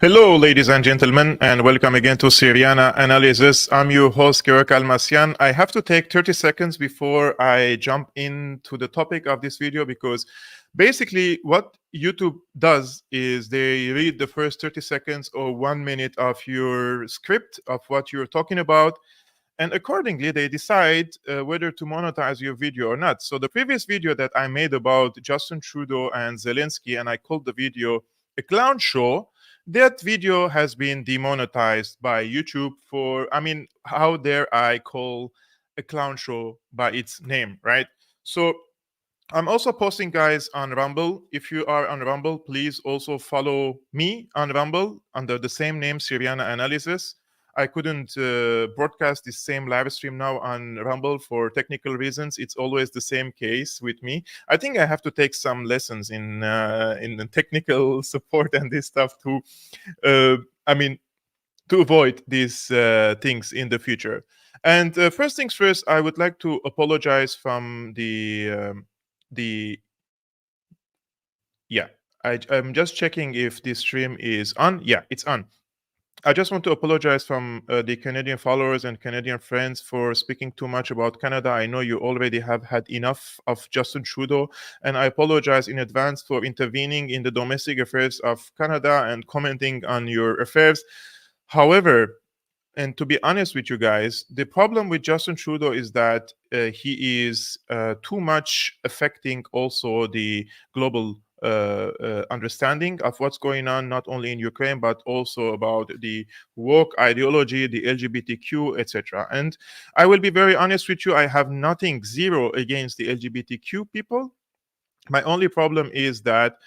Hello, ladies and gentlemen, and welcome again to Syriana Analysis. I'm your host, Almassian. I have to take 30 seconds before I jump into the topic of this video because basically what YouTube does is they read the first 30 seconds or 1 minute of your script of what you're talking about, and accordingly they decide whether to monetize your video or not. So the previous video that I made about Justin Trudeau and Zelensky, and I called the video a clown show, that video has been demonetized by YouTube for, how dare I call a clown show by its name, right? So I'm also posting, guys, on Rumble. If you are on Rumble, please also follow me on Rumble under the same name, Syriana Analysis. I couldn't broadcast the same live stream now on Rumble for technical reasons. It's always the same case with me. I think I have to take some lessons in the technical support and this stuff to, to avoid these things in the future. And first things first, I would like to apologize from I'm just checking if this stream is on. Yeah, it's on. I just want to apologize from the Canadian followers and Canadian friends for speaking too much about Canada. I know you already have had enough of Justin Trudeau, and I apologize in advance for intervening in the domestic affairs of Canada and commenting on your affairs. However, and to be honest with you guys, the problem with Justin Trudeau is that he is too much affecting also the global understanding of what's going on, not only in Ukraine, but also about the woke ideology, the LGBTQ, etc. And I will be very honest with you, I have nothing, zero against the LGBTQ people. My only problem is that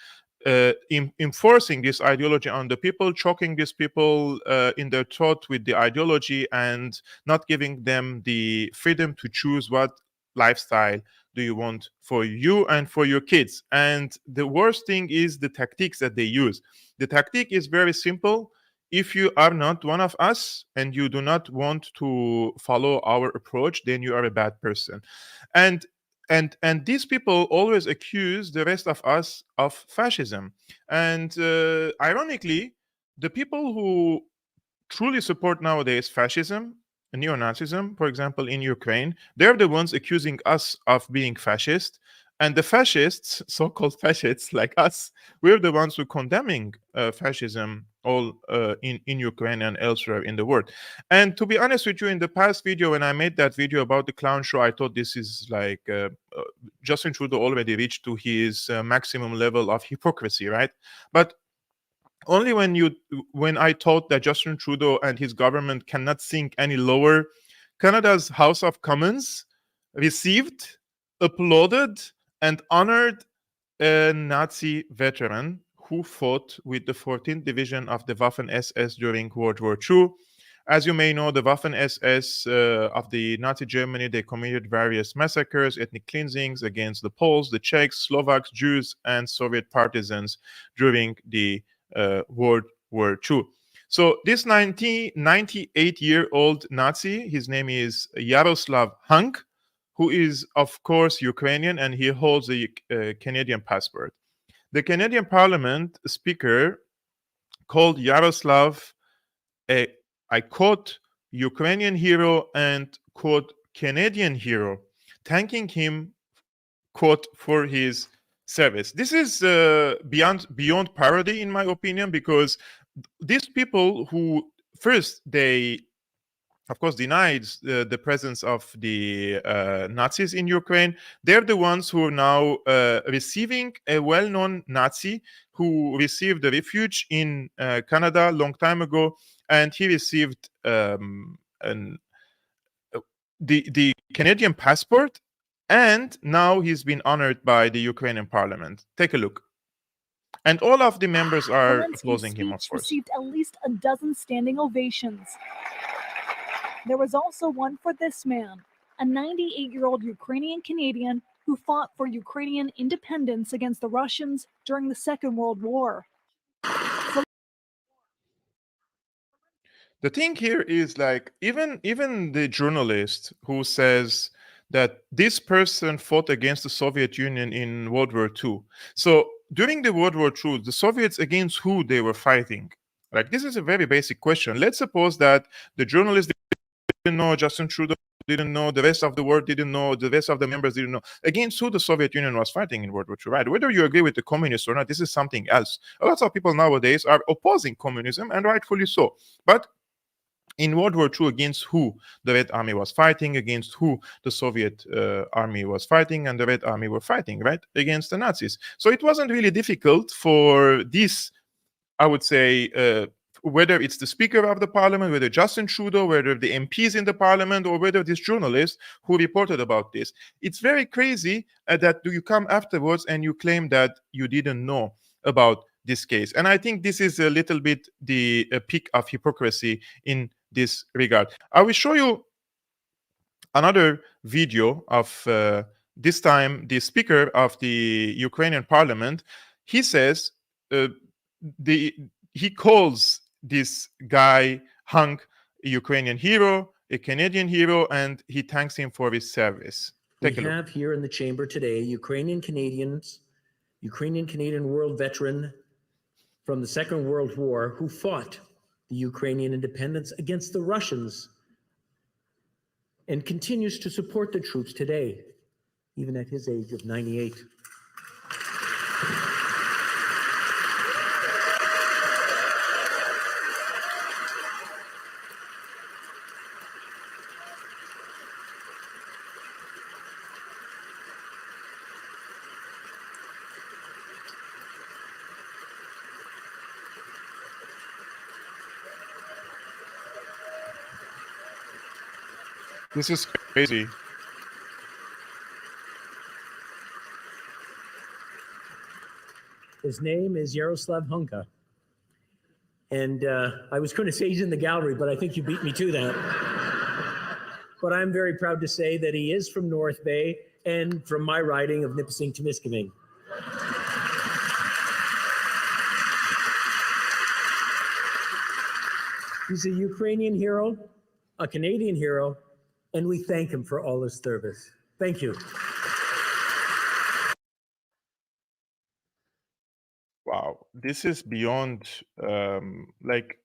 enforcing this ideology on the people, choking these people in their throat with the ideology and not giving them the freedom to choose what lifestyle do you want for you and for your kids. And the worst thing is the tactics that they use. The tactic is very simple. If you are not one of us and you do not want to follow our approach, then you are a bad person. And these people always accuse the rest of us of fascism. And ironically, the people who truly support nowadays fascism, neo-Nazism, for example, in Ukraine, they're the ones accusing us of being fascist. And the fascists, so-called fascists like us, we're the ones who are condemning fascism all in Ukraine and elsewhere in the world. And to be honest with you, in the past video, when I made that video about the clown show, I thought this is like Justin Trudeau already reached to his maximum level of hypocrisy, right? But only when I thought that Justin Trudeau and his government cannot sink any lower, Canada's House of Commons received, applauded, and honored a Nazi veteran who fought with the 14th Division of the Waffen-SS during World War II. As you may know, the Waffen-SS of the Nazi Germany, they committed various massacres, ethnic cleansings against the Poles, the Czechs, Slovaks, Jews, and Soviet partisans during the World War II. So this 98-year-old Nazi, his name is Yaroslav Hank, who is, of course, Ukrainian, and he holds a Canadian passport. The Canadian Parliament Speaker called Yaroslav I quote, Ukrainian hero and, quote, Canadian hero, thanking him, quote, for his service. This is beyond parody, in my opinion, because these people who first they of course denied the presence of the Nazis in Ukraine, they're the ones who are now receiving a well-known Nazi who received a refuge in Canada a long time ago, and he received the Canadian passport, and now he's been honored by the Ukrainian parliament. Take a look. And all of the members are applauding him, of course. Received at least a dozen standing ovations. There was also one for this man, a 98-year-old Ukrainian Canadian who fought for Ukrainian independence against the Russians during the Second World War. The thing here is, like, even the journalist who says that this person fought against the Soviet Union in World War II. So during the World War II, the Soviets, against who they were fighting? Like, this is a very basic question. Let's suppose that the journalist didn't know, Justin Trudeau didn't know, the rest of the world didn't know, the rest of the members didn't know. Against who the Soviet Union was fighting in World War II, right? Whether you agree with the communists or not, this is something else. A lot of people nowadays are opposing communism, and rightfully so. But in World War II, against who the Red Army was fighting, against who the Soviet Army was fighting, and the Red Army were fighting, right? Against the Nazis. So it wasn't really difficult for this, I would say, whether it's the Speaker of the Parliament, whether Justin Trudeau, whether the MPs in the Parliament, or whether this journalist who reported about this. It's very crazy that you come afterwards and you claim that you didn't know about this case. And I think this is a little bit the peak of hypocrisy in this regard. I will show you another video of this time the Speaker of the Ukrainian Parliament. He says he calls this guy Hank a Ukrainian hero, a Canadian hero, and he thanks him for his service. We have here in the chamber today Ukrainian Canadian world veteran from the Second World War who fought the Ukrainian independence against the Russians and continues to support the troops today, even at his age of 98. This is crazy. His name is Yaroslav Hunka. And I was going to say he's in the gallery, but I think you beat me to that. But I'm very proud to say that he is from North Bay and from my riding of Nipissing-Temiskaming. He's a Ukrainian hero, a Canadian hero, and we thank him for all his service. Thank you. Wow, this is beyond, like,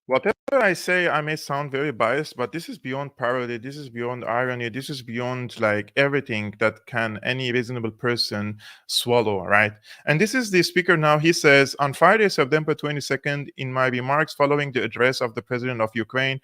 whatever I say, I may sound very biased, but this is beyond parody, this is beyond irony, this is beyond, like, everything that can any reasonable person swallow, right? And this is the speaker now. He says, on Friday, September 22nd, in my remarks following the address of the President of Ukraine,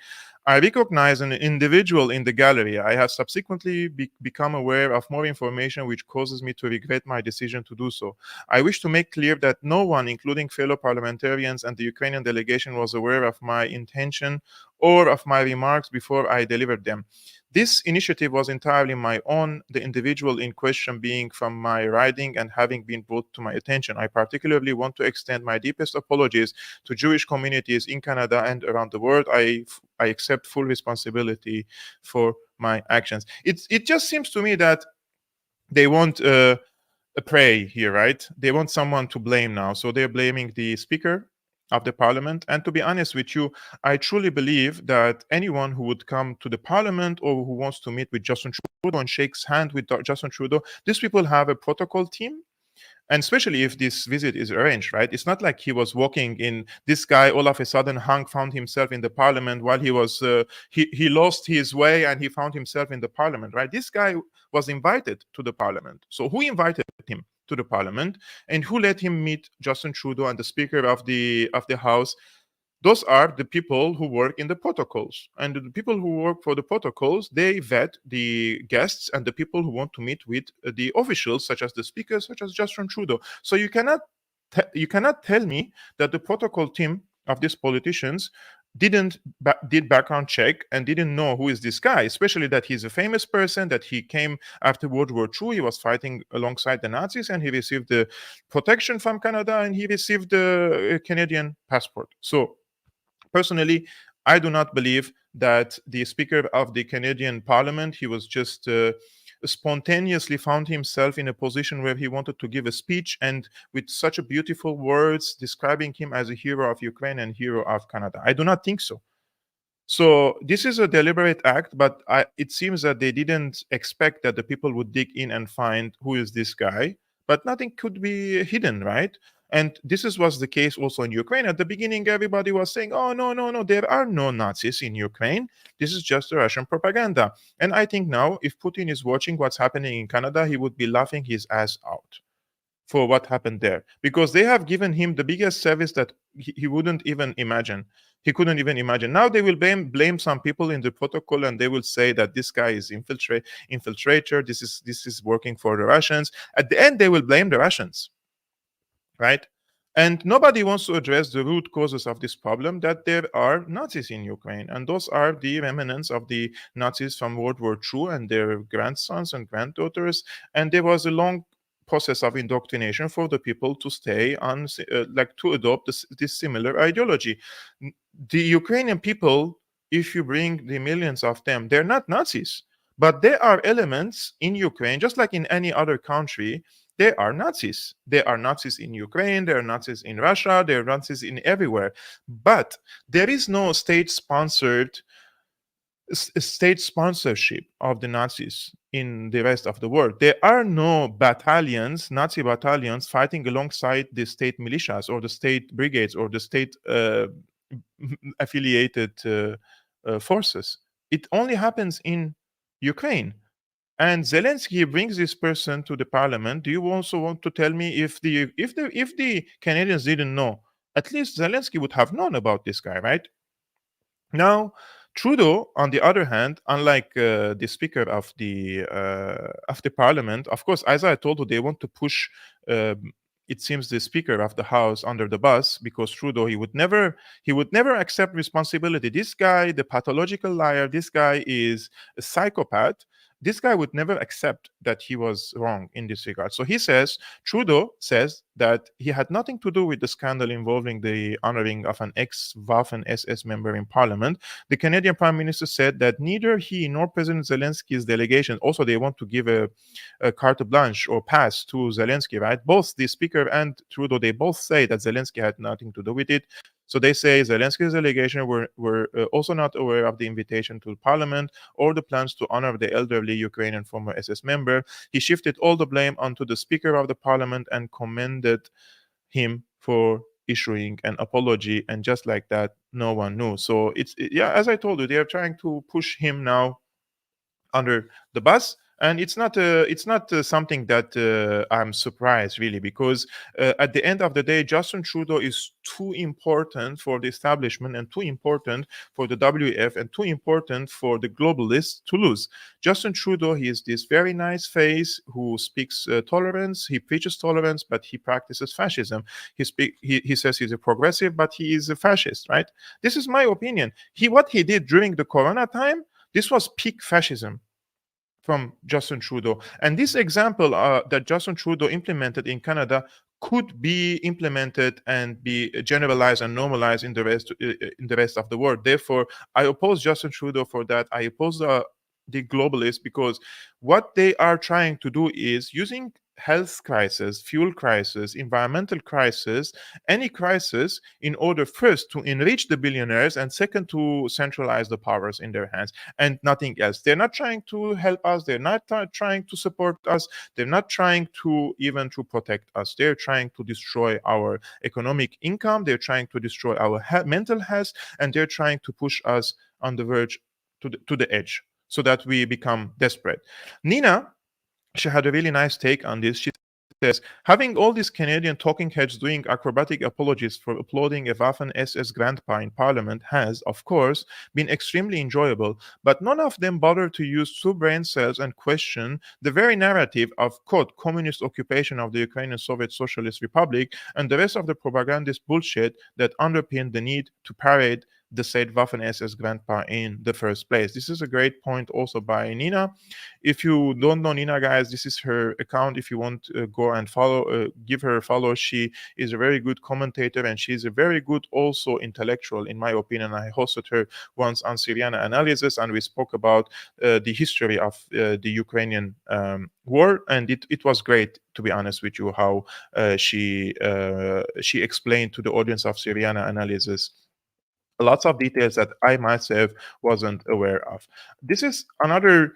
I recognize an individual in the gallery. I have subsequently become aware of more information which causes me to regret my decision to do so. I wish to make clear that no one, including fellow parliamentarians and the Ukrainian delegation, was aware of my intention or of my remarks before I delivered them. This initiative was entirely my own, the individual in question being from my riding and having been brought to my attention. I particularly want to extend my deepest apologies to Jewish communities in Canada and around the world. I accept full responsibility for my actions. It just seems to me that they want a prey here, right? They want someone to blame now. So they're blaming the Speaker of the Parliament. And to be honest with you, I truly believe that anyone who would come to the Parliament or who wants to meet with Justin Trudeau and shakes hand with Justin Trudeau, these people have a protocol team. And especially if this visit is arranged, right? It's not like he was walking in. This guy all of a sudden Hank found himself in the Parliament while he was he lost his way and he found himself in the Parliament, right? This guy was invited to the Parliament. So who invited him to the Parliament and who let him meet Justin Trudeau and the Speaker of the House? Those are the people who work in the protocols. And the people who work for the protocols, they vet the guests and the people who want to meet with the officials, such as the Speaker, such as Justin Trudeau. So you cannot tell me that the protocol team of these politicians did background check and didn't know who is this guy, especially that he's a famous person, that he came after World War II, he was fighting alongside the Nazis, and he received the protection from Canada, and he received the Canadian passport. So personally, I do not believe that the Speaker of the Canadian Parliament, he was just spontaneously found himself in a position where he wanted to give a speech and with such a beautiful words describing him as a hero of Ukraine and hero of Canada. I do not think so. So this is a deliberate act, but it seems that they didn't expect that the people would dig in and find who is this guy. But nothing could be hidden, right? And this was the case also in Ukraine. At the beginning, everybody was saying, oh, no, there are no Nazis in Ukraine. This is just a Russian propaganda. And I think now, if Putin is watching what's happening in Canada, he would be laughing his ass out for what happened there, because they have given him the biggest service that he wouldn't even imagine. He couldn't even imagine. Now they will blame some people in the protocol, and they will say that this guy is infiltrator. This is working for the Russians. At the end, they will blame the Russians, right? And nobody wants to address the root causes of this problem, that there are Nazis in Ukraine. And those are the remnants of the Nazis from World War II and their grandsons and granddaughters. And there was a long process of indoctrination for the people to stay on, to adopt this similar ideology. The Ukrainian people, if you bring the millions of them, they're not Nazis. But there are elements in Ukraine, just like in any other country, they are Nazis. There are Nazis in Ukraine, there are Nazis in Russia, there are Nazis in everywhere. But there is no state-sponsorship of the Nazis in the rest of the world. There are no battalions, Nazi battalions, fighting alongside the state militias or the state brigades or the state affiliated forces. It only happens in Ukraine. And Zelensky brings this person to the parliament. Do you also want to tell me if the Canadians didn't know, at least Zelensky would have known about this guy, right? Now, Trudeau, on the other hand, unlike the Speaker of the Parliament, of course, as I told you, they want to push. It seems the Speaker of the House under the bus, because Trudeau he would never accept responsibility. This guy, the pathological liar, this guy is a psychopath. This guy would never accept that he was wrong in this regard. So Trudeau says that he had nothing to do with the scandal involving the honoring of an ex-Waffen SS member in Parliament. The Canadian Prime Minister said that neither he nor President Zelensky's delegation, also they want to give a carte blanche or pass to Zelensky, right? Both the Speaker and Trudeau, they both say that Zelensky had nothing to do with it. So they say Zelensky's delegation were also not aware of the invitation to Parliament or the plans to honor the elderly Ukrainian former SS member. He shifted all the blame onto the Speaker of the Parliament and commended him for issuing an apology. And just like that, no one knew. So as I told you, they are trying to push him now under the bus. And it's not something that I'm surprised, really, because at the end of the day, Justin Trudeau is too important for the establishment and too important for the WF and too important for the globalists to lose. Justin Trudeau, he is this very nice face who speaks tolerance. He preaches tolerance, but he practices fascism. He says he's a progressive, but he is a fascist, right? This is my opinion. What he did during the Corona time, this was peak fascism from Justin Trudeau. And this example that Justin Trudeau implemented in Canada could be implemented and be generalized and normalized in the rest of the world. Therefore, I oppose Justin Trudeau for that. I oppose the globalists, because what they are trying to do is using health crisis, fuel crisis, environmental crisis, any crisis, in order first to enrich the billionaires and second to centralize the powers in their hands and nothing else. They're not trying to help us. They're not trying to support us. They're not trying to even to protect us. They're trying to destroy our economic income. They're trying to destroy our mental health, and they're trying to push us on the verge to the edge so that we become desperate. Nina, she had a really nice take on this. She says, having all these Canadian talking heads doing acrobatic apologies for applauding a Waffen SS grandpa in Parliament has, of course, been extremely enjoyable, but none of them bother to use two brain cells and question the very narrative of, quote, communist occupation of the Ukrainian Soviet Socialist Republic and the rest of the propagandist bullshit that underpinned the need to parade the said Waffen SS grandpa in the first place. This is a great point also by Nina. If you don't know Nina, guys, this is her account. If you want to go and follow, give her a follow. She is a very good commentator, and she's a very good also intellectual, in my opinion. I hosted her once on Syriana Analysis, and we spoke about the history of the Ukrainian war, and it was great, to be honest with you, how she explained to the audience of Syriana Analysis lots of details that I myself wasn't aware of. This is another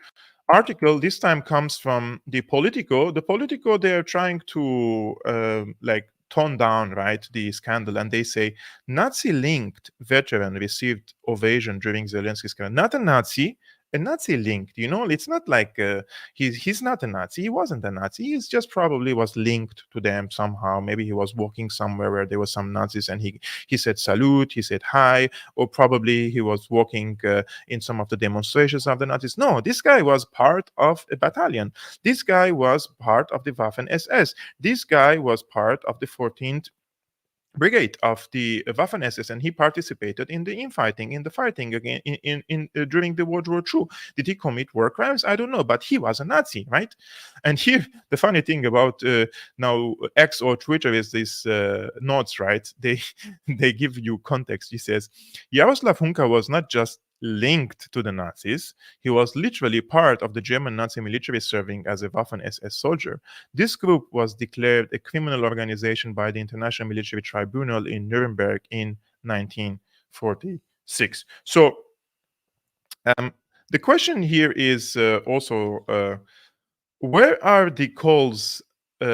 article. This time comes from the Politico. The Politico, they are trying to tone down, right, the scandal, and they say Nazi-linked veteran received ovation during Zelensky's scandal. Not a Nazi, a Nazi-linked. It's not like he's not a Nazi. He wasn't a Nazi. He's just probably was linked to them somehow. Maybe he was walking somewhere where there were some Nazis, and he said salute, he said hi, or probably he was walking in some of the demonstrations of the Nazis. No, this guy was part of a battalion. This guy was part of the Waffen SS. This guy was part of the 14th brigade of the Waffen SS, and he participated in the infighting, in the fighting again during the World War II. Did he commit war crimes? I don't know, but he was a Nazi, right? And here, the funny thing about now X or Twitter is these notes, right? They give you context. He says Jaroslav Hunka was not just linked to the Nazis. He was literally part of the German Nazi military, serving as a Waffen SS soldier. This group was declared a criminal organization by the International Military Tribunal in Nuremberg in 1946. So the question here is also where are the calls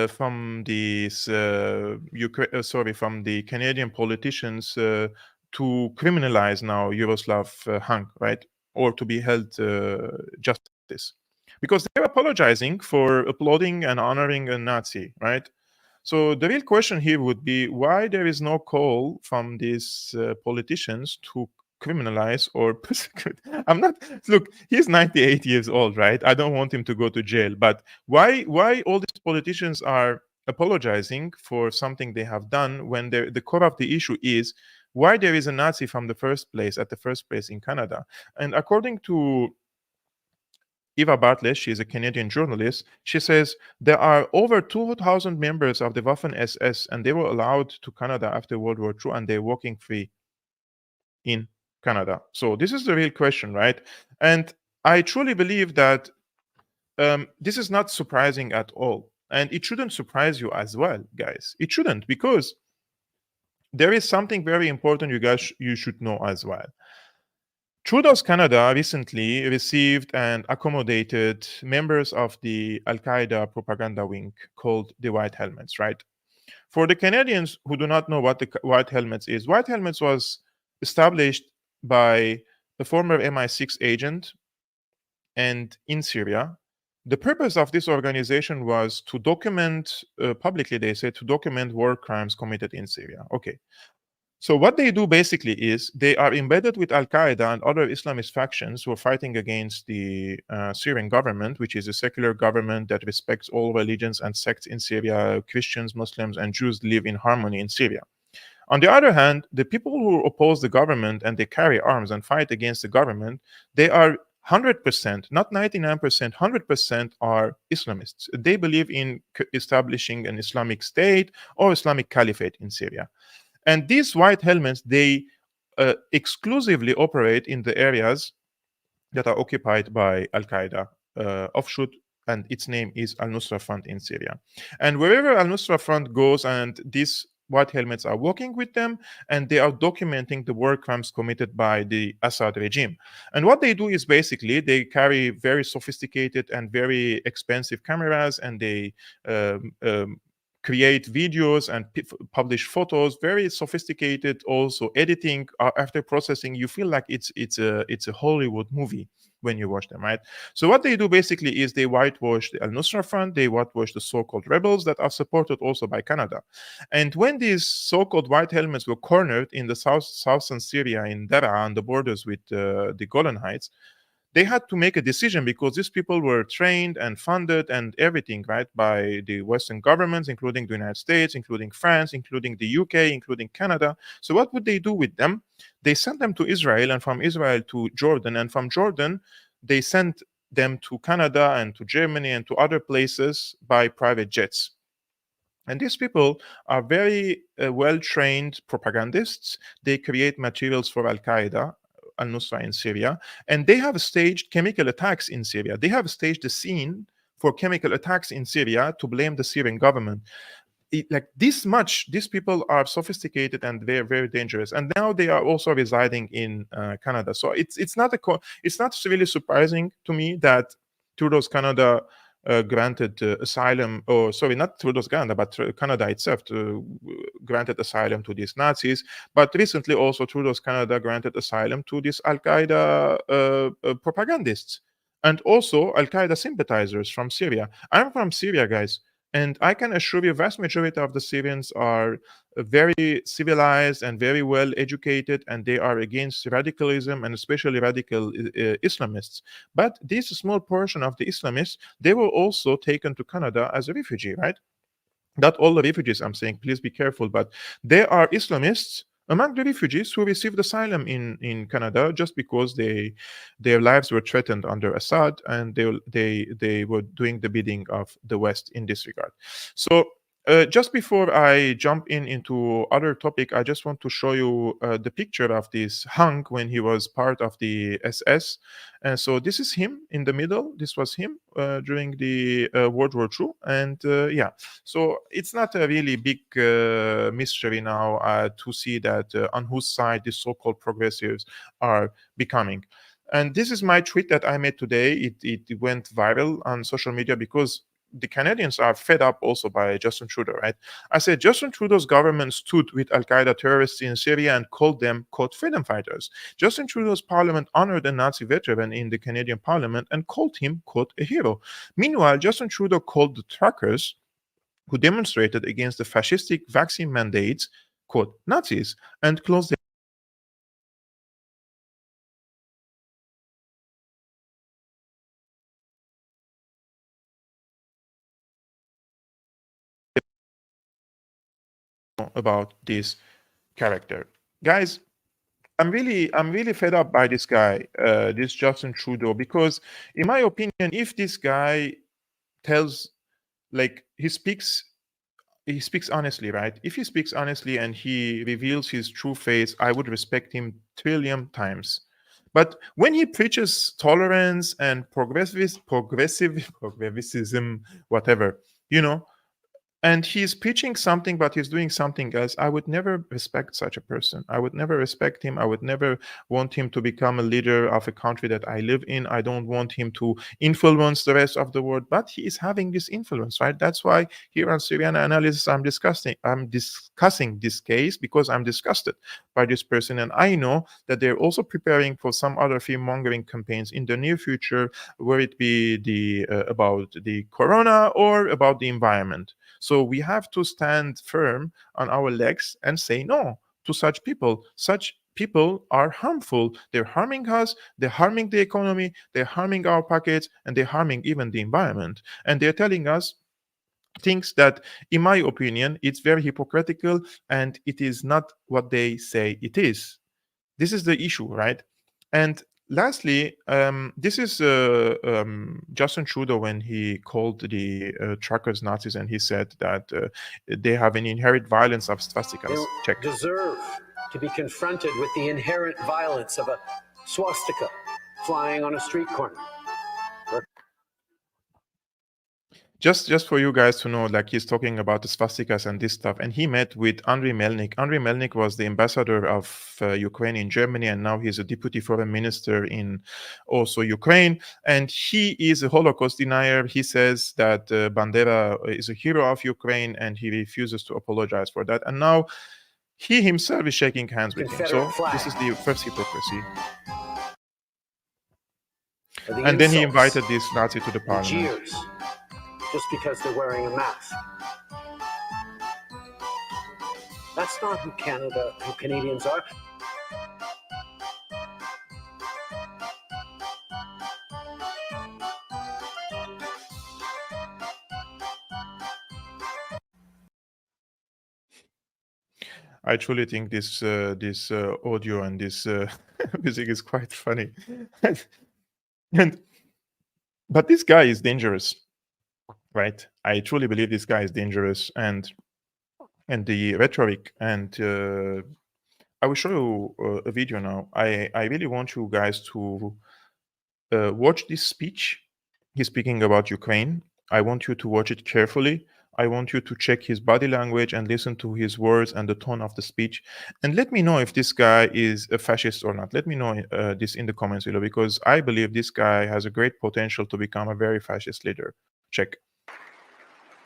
from these from the Canadian politicians to criminalize now Yaroslav Hank, right? Or to be held justice? Because they're apologizing for applauding and honoring a Nazi, right? So the real question here would be why there is no call from these politicians to criminalize or persecute. Look, he's 98 years old, right? I don't want him to go to jail, but why all these politicians are apologizing for something they have done when the core of the issue is why there is a Nazi from the first place in Canada? And according to Eva Bartlett, she is a Canadian journalist, she says there are over 2,000 members of the Waffen SS, and they were allowed to Canada after World War II, and they're walking free in Canada. So this is the real question, right? And I truly believe that this is not surprising at all. And it shouldn't surprise you as well, guys. It shouldn't, because there is something very important you should know as well. Trudeau's Canada recently received and accommodated members of the Al-Qaeda propaganda wing called the White Helmets, right? For the Canadians who do not know what the White Helmets is, White Helmets was established by a former MI6 agent and in Syria. The purpose of this organization was to document, publicly they say, to document war crimes committed in Syria. Okay. So what they do basically is they are embedded with Al-Qaeda and other Islamist factions who are fighting against the Syrian government, which is a secular government that respects all religions and sects in Syria. Christians, Muslims, and Jews live in harmony in Syria. On the other hand, the people who oppose the government and they carry arms and fight against the government, they are 100%, not 99%, 100% are Islamists. They believe in establishing an Islamic state or Islamic caliphate in Syria. And these White Helmets, they exclusively operate in the areas that are occupied by Al-Qaeda offshoot, and its name is Al-Nusra Front in Syria. And wherever Al-Nusra Front goes, and these White Helmets are working with them, and they are documenting the war crimes committed by the Assad regime. And what they do is basically they carry very sophisticated and very expensive cameras, and they create videos and publish photos, very sophisticated. Also editing after processing, you feel like it's a Hollywood movie when you watch them, right? So what they do basically is they whitewash the Al-Nusra Front, they whitewash the so-called rebels that are supported also by Canada. And when these so-called White Helmets were cornered in the southern Syria, in Daraa, on the borders with the Golan Heights, they had to make a decision because these people were trained and funded and everything, right, by the Western governments, including the United States, including France, including the UK, including Canada. So what would they do with them? They sent them to Israel, and from Israel to Jordan, and from Jordan, they sent them to Canada and to Germany and to other places by private jets. And these people are very well-trained propagandists. They create materials for Al-Qaeda, Al-Nusra in Syria, and they have staged chemical attacks in Syria. They have staged a scene for chemical attacks in Syria to blame the Syrian government. Like this much, these people are sophisticated and very, very dangerous. And now they are also residing in Canada. So it's not really surprising to me that Trudeau's Canada granted asylum, or sorry, not Trudeau's Canada, but Canada itself granted asylum to these Nazis. But recently, also Trudeau's Canada granted asylum to these Al Qaeda propagandists and also Al Qaeda sympathizers from Syria. I'm from Syria, guys. And I can assure you, vast majority of the Syrians are very civilized and very well educated, and they are against radicalism and especially radical Islamists. But this small portion of the Islamists, they were also taken to Canada as a refugee, right? Not all the refugees, I'm saying, please be careful, but there are Islamists among the refugees who received asylum in Canada just because their lives were threatened under Assad, and they were doing the bidding of the West in this regard. So just before I jump into other topic, I just want to show you the picture of this Hung when he was part of the SS. And so this is him in the middle. This was him during the World War II. And yeah, so it's not a really big mystery now to see that on whose side the so-called progressives are becoming. And this is my tweet that I made today. It went viral on social media because the Canadians are fed up also by Justin Trudeau, right? I said Justin Trudeau's government stood with Al Qaeda terrorists in Syria and called them, quote, freedom fighters. Justin Trudeau's parliament honored a Nazi veteran in the Canadian parliament and called him, quote, a hero. Meanwhile, Justin Trudeau called the truckers who demonstrated against the fascistic vaccine mandates, quote, Nazis, and closed about this character. Guys, I'm really fed up by this guy, this Justin Trudeau, because in my opinion, if this guy tells, like, he speaks honestly, right? If he speaks honestly and he reveals his true face, I would respect him trillion times. But when he preaches tolerance and progressivism, whatever, you know, and he's preaching something but he's doing something else, I would never respect such a person. I would never respect him. I would never want him to become a leader of a country that I live in. I don't want him to influence the rest of the world, but he is having this influence, right? That's why here on Syriana Analysis I'm discussing this case, because I'm disgusted by this person, and I know that they're also preparing for some other fear-mongering campaigns in the near future, where it be the about the corona or about the environment. So we have to stand firm on our legs and say no to such people. Such people are harmful. They're harming us, they're harming the economy, they're harming our pockets, and they're harming even the environment. And they're telling us things that, in my opinion, it's very hypocritical, and it is not what they say it is. This is the issue, right? And lastly, this is Justin Trudeau when he called the truckers Nazis, and he said that they have an inherent violence of swastikas. They Check. deserve to be confronted with the inherent violence of a swastika flying on a street corner. Just for you guys to know, like, he's talking about the swastikas and this stuff, and he met with Andriy Melnik. Andriy Melnik was the ambassador of Ukraine in Germany, and now he's a deputy foreign minister in also Ukraine, and he is a Holocaust denier. He says that Bandera is a hero of Ukraine, and he refuses to apologize for that. And now he himself is shaking hands with him. So this is the first hypocrisy. And then he invited this Nazi to the parliament. Jeers, just because they're wearing a mask. That's not who Canadians are. I truly think this audio and this music is quite funny. But this guy is dangerous, right? I truly believe this guy is dangerous, and the rhetoric, and I will show you a video now. I really want you guys to watch this speech. He's speaking about Ukraine. I want you to watch it carefully. I want you to check his body language and listen to his words and the tone of the speech. And let me know if this guy is a fascist or not. Let me know this in the comments below, because I believe this guy has a great potential to become a very fascist leader. Check.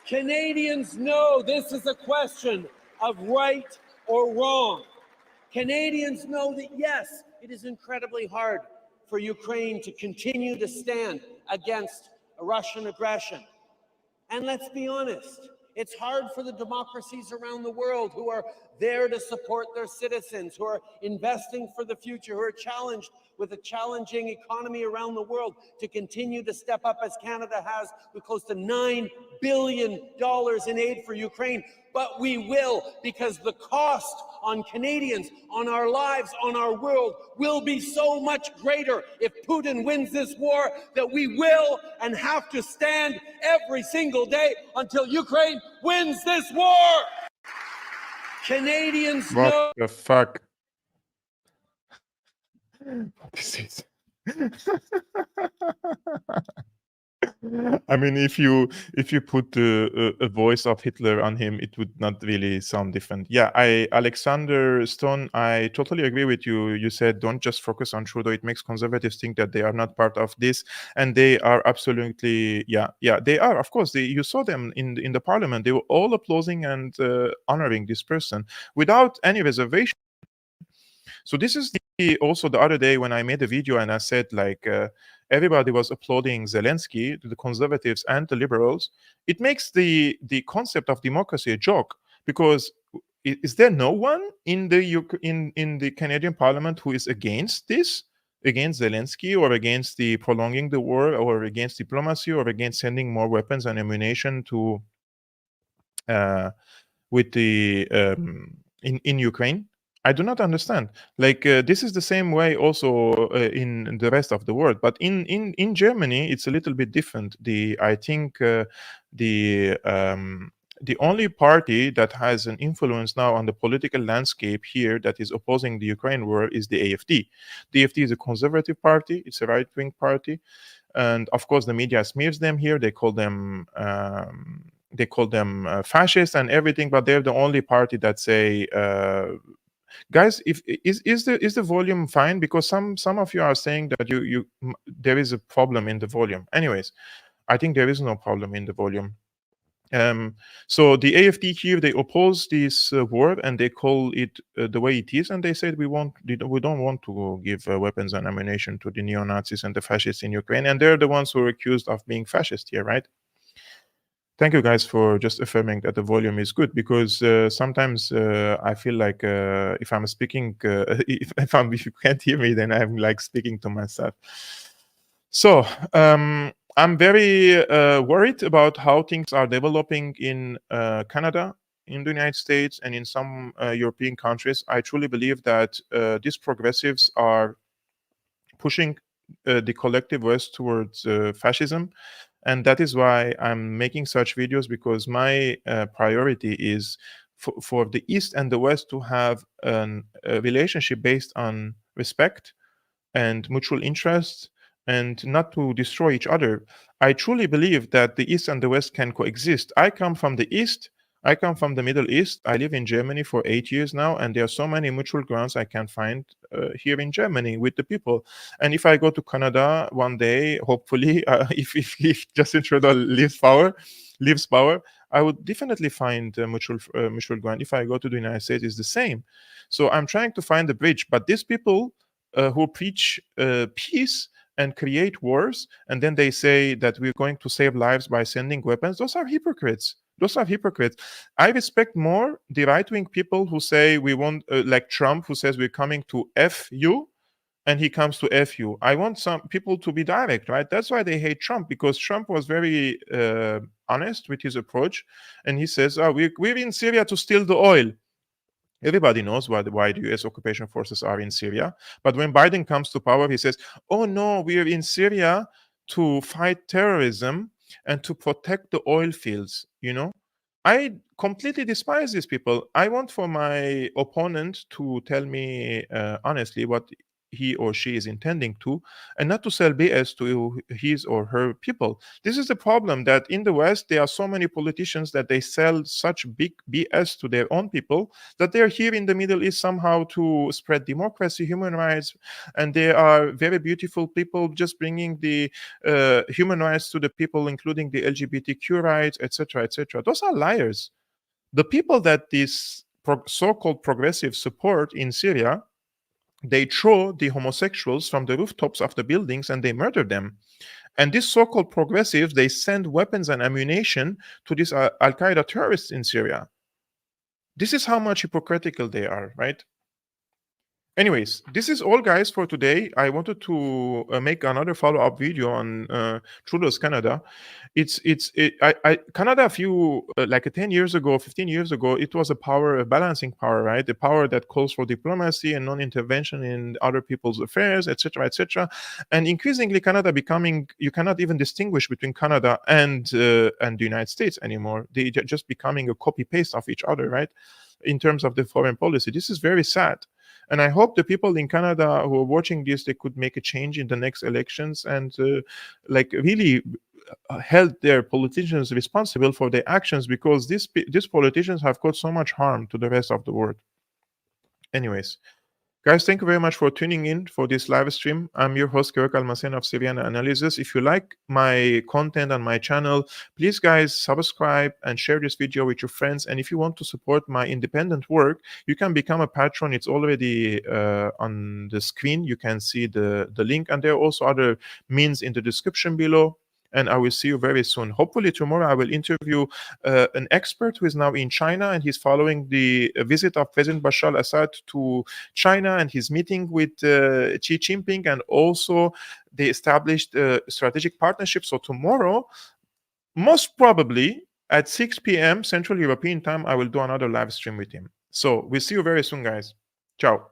Canadians know this is a question of right or wrong. Canadians know that, yes, it is incredibly hard for Ukraine to continue to stand against Russian aggression. And let's be honest, it's hard for the democracies around the world who are there to support their citizens, who are investing for the future, who are challenged with a challenging economy around the world, to continue to step up as Canada has with close to $9 billion in aid for Ukraine. But we will, because the cost on Canadians, on our lives, on our world will be so much greater if Putin wins this war, that we will and have to stand every single day until Ukraine wins this war. Canadians What know. the fuck? This is. I mean, if you put a voice of Hitler on him, it would not really sound different. Yeah, Alexander Stone, I totally agree with you. You said don't just focus on Trudeau. It makes conservatives think that they are not part of this, and they are absolutely, yeah, they are. Of course, you saw them in the parliament. They were all applauding and honoring this person without any reservation. So this is also the other day when I made a video and I said, like, everybody was applauding Zelensky, the conservatives and the liberals. It makes the concept of democracy a joke, because is there no one in the Canadian Parliament who is against this, against Zelensky, or against the prolonging the war, or against diplomacy, or against sending more weapons and ammunition to with the in Ukraine? I do not understand. Like, this is the same way also in the rest of the world, but in Germany it's a little bit different. I think the only party that has an influence now on the political landscape here that is opposing the Ukraine war is the AfD. The AfD is a conservative party. It's a right-wing party, and of course the media smears them here. They call them fascists and everything, but they're the only party that say, guys, if is the volume fine? Because some of you are saying that there is a problem in the volume. Anyways, I think there is no problem in the volume. So the AfD here, they oppose this war, and they call it the way it is, and they said we don't want to give weapons and ammunition to the neo-Nazis and the fascists in Ukraine, and they're the ones who are accused of being fascist here, right? Thank you guys for just affirming that the volume is good, because sometimes I feel like if I'm speaking, if you can't hear me, then I'm like speaking to myself. So I'm very worried about how things are developing in Canada, in the United States, and in some European countries. I truly believe that these progressives are pushing the collective West towards fascism. And that is why I'm making such videos, because my priority is for the East and the West to have a relationship based on respect and mutual interest, and not to destroy each other. I truly believe that the East and the West can coexist. I come from the East. I come from the Middle East. I live in Germany for 8 years now, and there are so many mutual grounds I can find here in Germany with the people. And if I go to Canada one day, hopefully, if Justin Trudeau leaves power, I would definitely find mutual ground. If I go to the United States, it's the same. So I'm trying to find a bridge. But these people who preach peace and create wars, and then they say that we're going to save lives by sending weapons, those are hypocrites. I respect more the right-wing people who say we want, like Trump, who says we're coming to F you, and he comes to F you. I want some people to be direct, right? That's why they hate Trump, because Trump was very honest with his approach, and he says, we're in Syria to steal the oil. Everybody knows why the US occupation forces are in Syria. But when Biden comes to power, he says, oh no, we are in Syria to fight terrorism and to protect the oil fields. I completely despise these people. I want for my opponent to tell me honestly what he or she is intending to, and not to sell BS to his or her people. This is the problem, that in the West, there are so many politicians that they sell such big BS to their own people, that they're here in the Middle East somehow to spread democracy, human rights, and they are very beautiful people just bringing the human rights to the people, including the LGBTQ rights, etc., etc. Those are liars. The people that these so-called progressive support in Syria, they throw the homosexuals from the rooftops of the buildings and they murder them. And these so-called progressives, they send weapons and ammunition to these Al-Qaeda terrorists in Syria. This is how much hypocritical they are, right? Anyways, this is all, guys, for today. I wanted to make another follow-up video on Trudeau's Canada. Canada a few like 10 years ago, 15 years ago, it was a balancing power, right? The power that calls for diplomacy and non-intervention in other people's affairs, etc., etc. And increasingly, Canada becoming, you cannot even distinguish between Canada and the United States anymore. They just becoming a copy-paste of each other, right? In terms of the foreign policy, this is very sad. And I hope the people in Canada who are watching this, they could make a change in the next elections and like really held their politicians responsible for their actions, because these politicians have caused so much harm to the rest of the world. Anyways, guys, thank you very much for tuning in for this live stream. I'm your host, Almassian of Syriana Analysis. If you like my content on my channel, please, guys, subscribe and share this video with your friends. And if you want to support my independent work, you can become a patron. It's already on the screen. You can see the link. And there are also other means in the description below. And I will see you very soon. Hopefully tomorrow I will interview an expert who is now in China, and he's following the visit of President Bashar al-Assad to China and his meeting with Xi Jinping, and also they established a strategic partnership. So tomorrow, most probably at 6 p.m. Central European time, I will do another live stream with him. So we'll see you very soon, guys. Ciao.